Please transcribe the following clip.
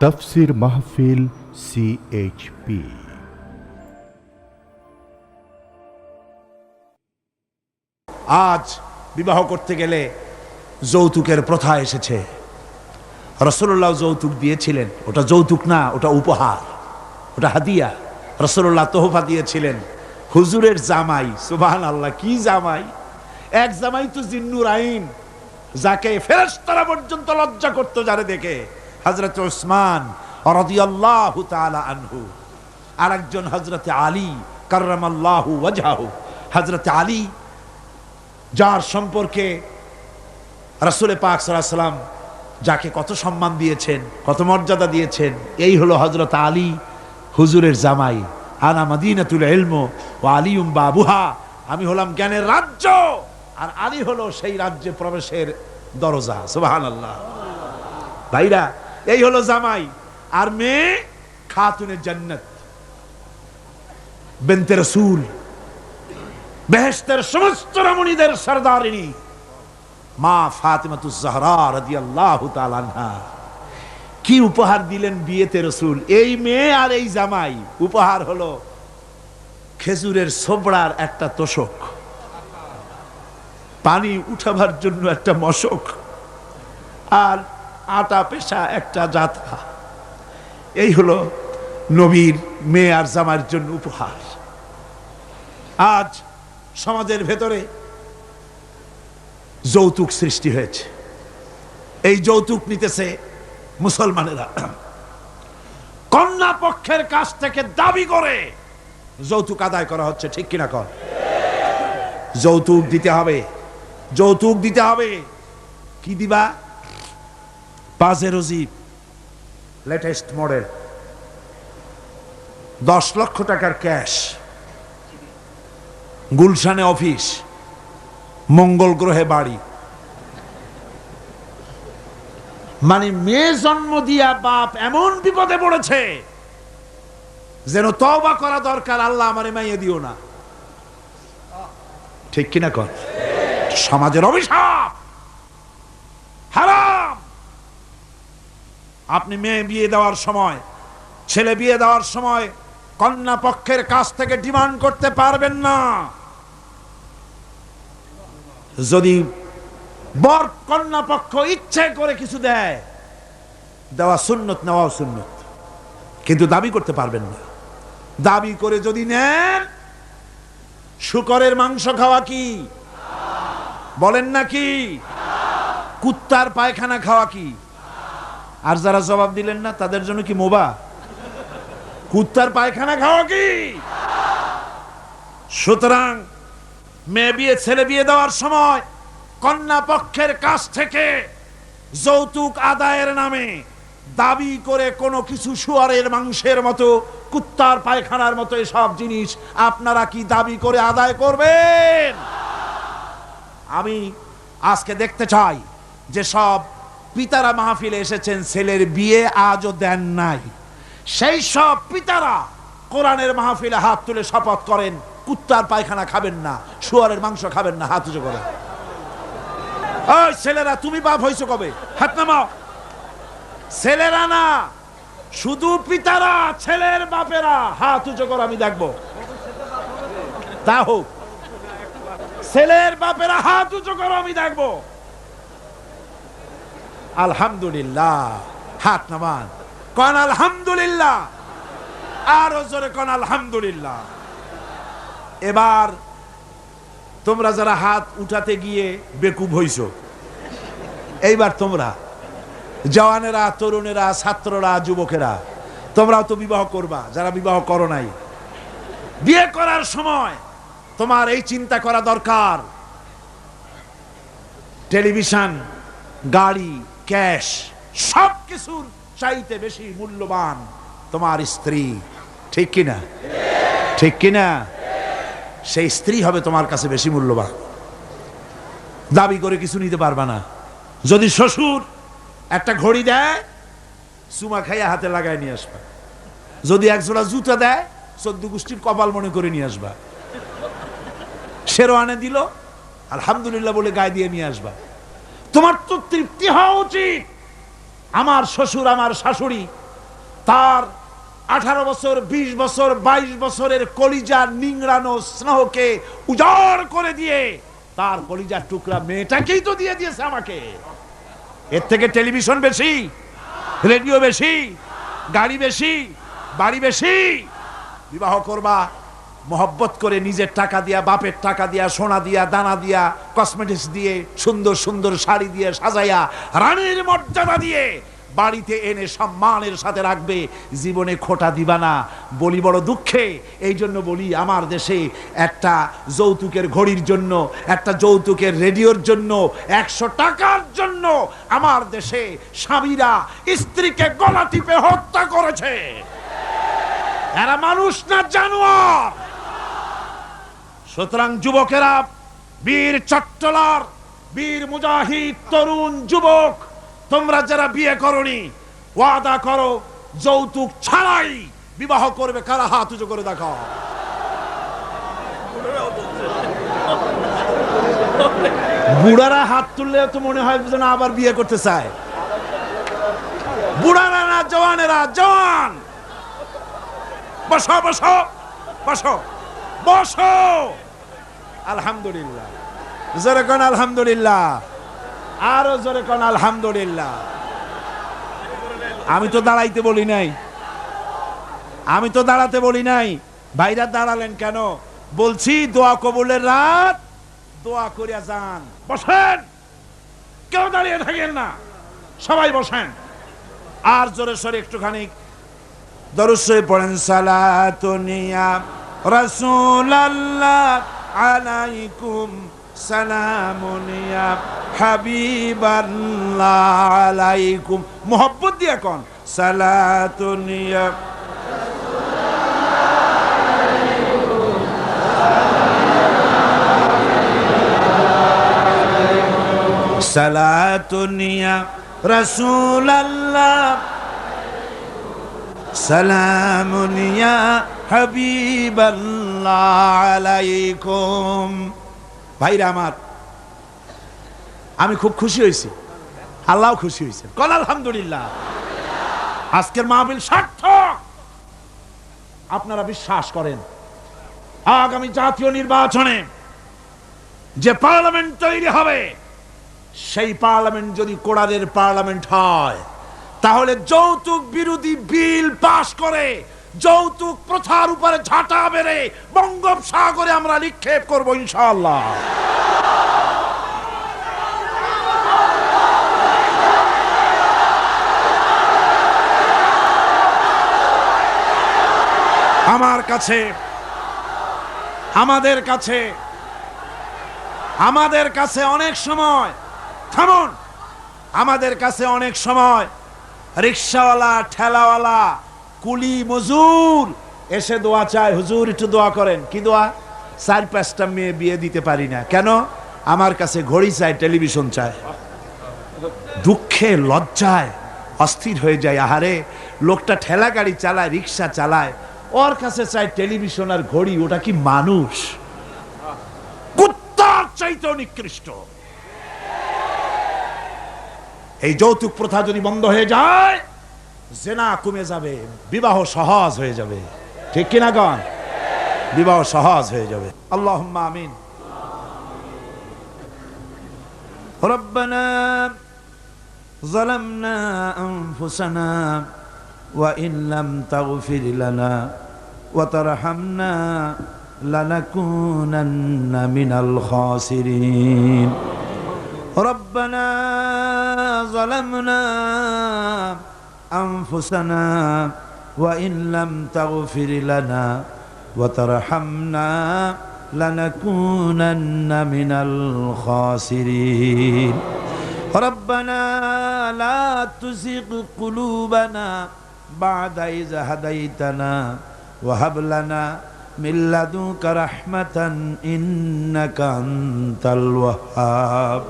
তাফসীর মাহফিল CHP। আজ বিবাহ করতে গেলে যৌতুকের প্রথা এসেছে। রাসূলুল্লাহ যৌতুক দিয়েছিলেন, ওটা যৌতুক না, ওটা উপহার, ওটা হাদিয়া। রাসূলুল্লাহ তোহফা দিয়েছিলেন হুজুরের জামাই। সুবহানাল্লাহ, কি জামাই! এক জামাই তো জিন্নুর আইন, যাকে ফেরেশতারা পর্যন্ত লজ্জা করত যারে দেখে, হযরত উসমান রাদিয়াল্লাহু তাআলা আনহু। আরেকজন হযরত আলী কাররামাল্লাহু ওয়াজহাহু। হযরত আলী, যার সম্পর্কে রাসূল পাক সাল্লাল্লাহু আলাইহি ওয়াসাল্লাম যাকে কত সম্মান দিয়েছেন, কত মর্যাদা দিয়েছেন, এই হলো হযরত আলী হুজুরের জামাই। আনা মাদিনাতুল ইলম ওয়া আলিয়ুম বাবুহা। আমি হলাম জ্ঞানের রাজ্য, আর আলী হলো সেই রাজ্যে প্রবেশের দরজা। সুবহানাল্লাহ। ভাইরা, এই হলো জামাই। আর মেয়ে খাতুনে জান্নাত, বিনতে রাসূল, বেহেশতের সমস্ত রমণীদের সরদারিনী মা ফাতিমাতুজ জাহরা রাদিয়াল্লাহু তাআলা আনহা। কি উপহার দিলেন বিয়েতে রাসূল! এই মেয়ে আর এই জামাই। উপহার হলো খেজুরের ছোবড়ার একটা তোশক, পানি উঠাবার জন্য একটা মশক, আর আটা পেশা একটা জাতা। এই হলো নবীর মেয়ে আর জামাইয়ের জন্য উপহার। আজ সমাজের ভেতরে যৌতুক সৃষ্টি হয়েছে। এই যৌতুক নিতেছে মুসলমানেরা। কন্যা পক্ষের কাছ থেকে দাবি করে যৌতুক আদায় করা হচ্ছে, ঠিক কিনা কর? যৌতুক দিতে হবে, যৌতুক দিতে হবে। কি দিবা? পাজেরো জিপ, লেটেস্ট মডেল, 10 লক্ষ টাকার ক্যাশ, গুলশানে অফিস, মঙ্গল গ্রহে বাড়ি। মানে মেয়ে জন্ম দিয়া বাপ এমন বিপদে পড়েছে যেন তওবা করা দরকার, আল্লাহ আমারে মাইয়া দিও না। ঠিক কিনা কর? সমাজের অভিশাপ, হারাম। আপনি মেয়ে বিয়ে দেওয়ার সময়, ছেলে বিয়ে দেওয়ার সময় কন্যা পক্ষের কাছ থেকে ডিমান্ড করতে পারবেন না। যদি বর কন্যা পক্ষ ইচ্ছে করে কিছু দেয়, দেওয়া সুন্নত, নেওয়াও সুন্নত, কিন্তু দাবি করতে পারবেন না। দাবি করে যদি নেন, শূকরের মাংস খাওয়া কি? বলেন না কি? কুত্তার পায়খানা খাওয়া কি? আর যারা জবাব দিলেন না তাদের জন্য কি মোবা? কুত্তার পায়খানা খাওয়া কি? সুতরাং মেয়ে বিয়ে, ছেলে বিয়ে দেওয়ার সময় কন্যা পক্ষের কাছ থেকে যৌতুক আদায়ের নামে দাবি করে কোনো কিছু শুয়ারের মাংসের মতো, কুত্তার পায়খানার মতো এসব জিনিস আপনারা কি দাবি করে আদায় করবেন? আমি আজকে দেখতে চাই যে সব পিতারা মাহফিলে এসেছেন, ছেলের বিয়ে আজও দেন নাই, সেই সব পিতারা কোরআনের মাহফিলে হাত তুলে শপথ করেন কুত্তার পায়খানা খাবেন না, শুয়ারের মাংস খাবেন না। হাত উঁচু করেন। ওই ছেলেরা, তুমি বাপ হইছো কবে? হাত নামাও। ছেলেরা না, শুধু পিতারা, ছেলের বাপেরা হাত উঁচু করো, আমি দেখবো। তা হোক, ছেলের বাপেরা হাত উঁচু করো, আমি দেখবো। আলহামদুলিল্লাহ, হাত নামান, কন আলহামদুলিল্লাহ, আরো জোরে কন আলহামদুলিল্লাহ। এবার তোমরা যারা হাত উঠাতে গিয়ে বেকুব হইছো, এইবার তোমরা জওয়ানেরা, তরুণেরা, ছাত্ররা, যুবকেরা, তোমরাও তো বিবাহ করবা। যারা বিবাহ করো নাই, বিয়ে করার সময় তোমার এই চিন্তা করা দরকার, টেলিভিশন, গাড়ি, ক্যাশ, সব কিছুর চাইতে বেশি মূল্যবান তোমার স্ত্রী। ঠিক কিনা? ঠিক কিনা? সেই স্ত্রী হবে তোমার কাছে বেশি মূল্যবান। দাবি করে কিছু নিতে পারবা না। যদি শ্বশুর একটা ঘড়ি দেয়, চুমা খাইয়া হাতে লাগায় নিয়ে আসবা। যদি একজোড়া জুতা দেয়, 14 গোষ্ঠীর কপাল মনে করে নিয়ে আসবা। শেরওয়ানে দিল, আলহামদুলিল্লাহ বলে গায়ে দিয়ে নিয়ে আসবা। তোমার তো তৃপ্তি হওয়া উচিত। আমার শ্বশুর, আমার শাশুড়ি তার 18 বছর, 20 বছর, 22 বছরের কলিজার নিংড়ানো স্নেহকে উজাড় করে দিয়ে তার কলিজার টুকরা মেয়েটাকেই তো দিয়ে দিয়েছে আমাকে। এর থেকে টেলিভিশন বেশি, রেডিও বেশি, গাড়ি বেশি, বাড়ি বেশি? বিবাহ করবা মহব্বত করে, নিজের টাকা দিয়া, বাপের টাকা দিয়া, সোনা দিয়া, দানা দিয়া, কসমেটিক্স দিয়ে, সুন্দর সুন্দর শাড়ি দিয়ে সাজাইয়া, রানীর মর্যাদা দিয়ে বাড়িতে এনে সম্মানের সাথে রাখবে। জীবনে খোটা দিবা না। বলি বড় দুঃখে, এই জন্য বলি আমার দেশে একটা যৌতুকের ঘড়ির জন্য, একটা যৌতুকের রেডিওর জন্য, 100 টাকার জন্য আমার দেশে স্বামীরা স্ত্রীকে গলা টিপে হত্যা করেছে। এরা মানুষ না জানোয়ার। সুতরাং যুবকেরা, বীর চট্টলার, বীর মুজাহিদ, তরুণ যুবক, তোমরা যারা বিয়ে করনি, ওয়াদা করো যৌতুক ছাড়াই বিবাহ করবে। কারা হাত উঁচু করে দেখাও। বুড়ারা হাত তুললে তো মনে হয় যেন আবার বিয়ে করতে চায়। বুড়ারা না, জওয়ানেরা। জওয়ান, বসো বসো বসো বসো। আলহামদুলিল্লাহ, জোরে কোন আলহামদুলিল্লাহ, আরো জোরে কোন আলহামদুলিল্লাহ। আমি তো দাঁড়াইতে বলি নাই, আমি তো দাঁড়াতে বলি নাই। ভাইরা দাঁড়ালেন কেন? বলছি দোয়া কবুলের রাত, দোয়া করিয়া যান। বসেন, কেউ দাঁড়িয়ে থাকেন না, সবাই বসেন। আর জোরে সরে একটুখানি দরুদ শরীফ পড়েন। সালাতুনিয়া রাসূলুল্লাহ আলাইকুম, সালামুনিয়া হাবিবাল্লাহ আলাইকুম। মোহব্বত দিয়া কোন সালাতুনিয়া সালাতুনিয়া রাসূলুল্লাহ, সালামুনিয়া হাবিবাল্লাহ আলাইকুম। ভাইরা আমার, আমি খুব খুশি হয়েছি, আল্লাহ খুশি হয়েছে। কোন আলহামদুলিল্লাহ। আজকের মাহফিল সার্থক। আপনারা বিশ্বাস করেন আগামী জাতীয় নির্বাচনে যে পার্লামেন্ট তৈরি হবে, সেই পার্লামেন্ট যদি কোরআনের পার্লামেন্ট হয়, তাহলে যৌতুক বিরোধী বিল পাশ করে যৌতুক প্রথার উপরে ঝাঁটা বেড়ে বঙ্গোপসাগরে আমরা নিক্ষেপ করব ইনশাআল্লাহ। আমার কাছে, আমাদের কাছে অনেক সময়, থামুন, আমাদের কাছে অনেক সময় রিকশাওয়ালা, ঠেলাওয়ালা, কুলি, মজুর এসে দোয়া চায়। হুজুর একটু দোয়া করেন। কি দোয়া? 4-5টা মেয়ে বিয়ে দিতে পারি না। কেন? আমার কাছে ঘড়ি চায়, টেলিভিশন চায়। দুঃখে লজ্জায় অস্থির হয়ে যায়। আহারে, লোকটা ঠেলা গাড়ি চালায়, রিকশা চালায়, ওর কাছে চায় টেলিভিশন আর ঘড়ি। ওটা কি মানুষ? কুত্তার চাইতেও নিকৃষ্ট। এই যৌতুক প্রথা যদি বন্ধ হয়ে যায়, জেনা কমে যাবে, বিবাহ সহজ হয়ে যাবে। ঠিক কিনা গণ? বিবাহ সহজ হয়ে যাবে। আল্লাহুম্মা আমিন। রব্বানা যালামনা আনফুসানা ওয়া ইন লাম তাগফির লানা ওয়া তারহামনা লানাকুনান্না মিনাল খাসিরিন। ربنا ظلمنا أنفسنا وإن لم تغفر لنا وترحمنا لنكونن من الخاسرين. ربنا لا تزغ قلوبنا بعد إذ هديتنا وهب لنا من لدنك رحمة إنك أنت الوهاب.